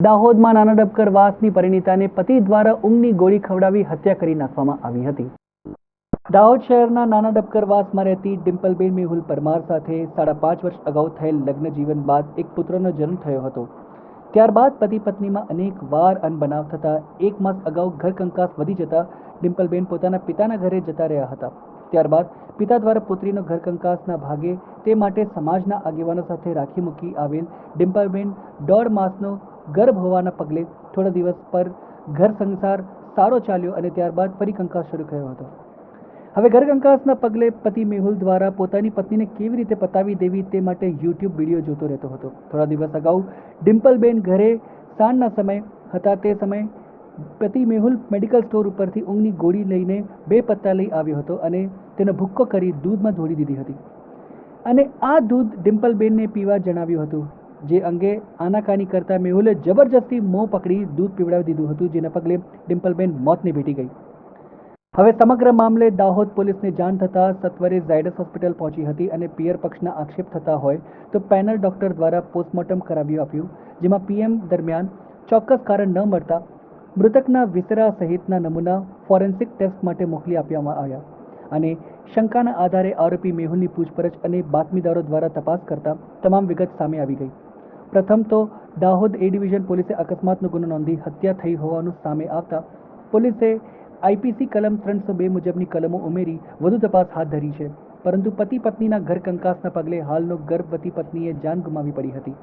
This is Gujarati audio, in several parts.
દાહોદમાં નાના ડબકર વાસની પરિણીતાને પતિ દ્વારા ઊંઘની ગોળી ખવડાવી હત્યા કરી નાખવામાં આવી હતી। દાહોદ શહેરના નાના ડબકર વાસમાં રહેતી ડિમ્પલબેન મેહુલ પરમાર સાથે 5.5 વર્ષ અગાઉ થયેલ લગ્ન જીવન બાદ એક પુત્રનો જન્મ થયો હતો। ત્યારબાદ પતિ પત્નીમાં અનેક વાર અનબનાવ થતા 1 માસ અગાઉ ઘર કંકાસ વધી જતા ડિમ્પલબેન પોતાના પિતાના ઘરે જતા રહ્યા હતા। ત્યારબાદ પિતા દ્વારા પુત્રીનો ઘર કંકાસના ભાગે તે માટે સમાજના આગેવાનો સાથે રાખી મૂકી આવેલ ડિમ્પલબેન 1.5 માસનો ગર્ભ હોવાના પગલે થોડા દિવસ પર ઘર સંસાર સારો ચાલ્યો અને ત્યારબાદ ફરી કંકાસ શરૂ થયો હતો। હવે ઘર કંકાસના પગલે પતિ મેહુલ દ્વારા પોતાની પત્નીને કેવી રીતે પતાવી દેવી તે માટે યુટ્યુબ વિડીયો જોતો રહેતો હતો। થોડા દિવસ અગાઉ ડિમ્પલબેન ઘરે સાંજના સમય હતા તે સમયે પતિ મેહુલ મેડિકલ સ્ટોર ઉપરથી ઊંઘની ગોળી લઈને 2 પત્તા લઈ આવ્યો હતો અને તેનો ભૂક્કો કરી દૂધમાં ઢોળી દીધી હતી અને આ દૂધ ડિમ્પલબેનને પીવા જણાવ્યું હતું। જે અંગે આનાકાની કરતા મેહુલે જબરજસ્તી મોં પકડી દૂધ પીવડાવી દીધું હતું, જેના પગલે ડિમ્પલબેન મોતને ભેટી ગઈ। હવે સમગ્ર મામલે દાહોદ પોલીસને જાણ થતાં સત્વરે ઝાયડસ હોસ્પિટલ પહોંચી હતી અને પિયર પક્ષના આક્ષેપ થતા હોય તો પેનલ ડોક્ટર દ્વારા પોસ્ટમોર્ટમ કરાવ્યું આપ્યું, જેમાં પીએમ દરમિયાન ચોક્કસ કારણ ન મળતા મૃતકના વિસરા સહિતના નમૂના ફોરેન્સિક ટેસ્ટ માટે મોકલી આપવામાં આવ્યા અને શંકાના આધારે આરોપી મેહુલની પૂછપરછ અને બાતમીદારો દ્વારા તપાસ કરતા તમામ વિગત સામે આવી ગઈ। પ્રથમ તો દાહોદ એ ડિવિઝન પોલીસે અકસ્માતનો ગુનો નોંધી હત્યા થઈ હોવાનું સામે આવતા પોલીસે આઈપીસી કલમ 302 મુજબની કલમો ઉમેરી વધુ તપાસ હાથ ધરી છે, પરંતુ પતિ પત્નીના ઘર કંકાસના પગલે હાલનો ગર્ભવતી પત્નીએ જાન ગુમાવી પડી હતી।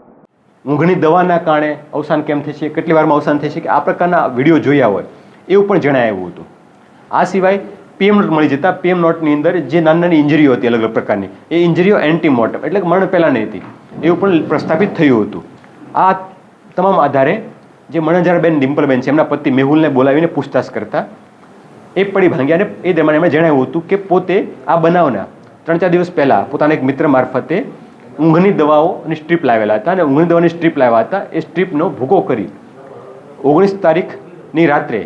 ઊંઘની દવાના કારણે અવસાન કેમ થાય છે, કેટલી વારમાં અવસાન થાય છે કે આ પ્રકારના વિડીયો જોયા હોય એવું પણ જણાવ્યું હતું। આ સિવાય પીએમ નોટ મળી જતા પીએમ નોટની અંદર જે નાની નાની ઇન્જરીઓ હતી અલગ અલગ પ્રકારની એ ઇન્જરીઓ એન્ટીમોર્ટમ એટલે કે મરણ પહેલાંની હતી એવું પણ પ્રસ્થાપિત થયું હતું। આ તમામ આધારે જે મણજારબેન ડિમ્પલબેન છે એમના પતિ મેહુલને બોલાવીને પૂછતાછ કરતા એ પડી ભાંગ્યા અને એ દરમિયાન એમણે જણાવ્યું હતું કે પોતે આ બનાવના 3-4 દિવસ પહેલાં પોતાના એક મિત્ર મારફતે ઊંઘની દવાઓની સ્ટ્રીપ લાવેલા હતા અને ઊંઘની દવાની સ્ટ્રીપ લાવ્યા હતા। એ સ્ટ્રીપનો ભૂકો કરી 19 તારીખની રાત્રે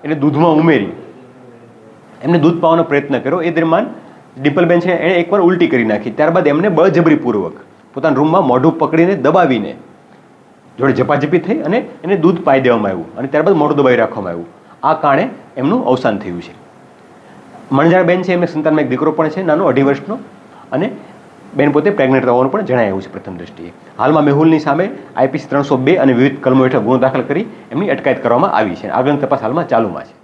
એને દૂધમાં ઉમેરી એમને દૂધ પાવાનો પ્રયત્ન કર્યો। એ દરમિયાન ડિમ્પલબેન છે એણે એકવાર ઉલટી કરી નાખી, ત્યારબાદ એમને બળજબરીપૂર્વક પોતાના રૂમમાં મોઢું પકડીને દબાવીને જોડે ઝપાઝપી થઈ અને એને દૂધ પાઈ દેવામાં આવ્યું અને ત્યારબાદ મોઢું દબાવી રાખવામાં આવ્યું। આ કારણે એમનું અવસાન થયું છે। મણજારબેન છે એમને સંતાનમાં એક દીકરો પણ છે નાનો 2.5 વર્ષનો અને બેન પોતે પ્રેગ્નેન્ટ હોવાનું પણ જણાવ્યું છે પ્રથમ દ્રષ્ટિએ। હાલમાં મેહુલની સામે આઈપીસી 302 અને વિવિધ કલમો હેઠળ ગુનો દાખલ કરી એમની અટકાયત કરવામાં આવી છે। આગળની તપાસ હાલમાં ચાલુમાં છે।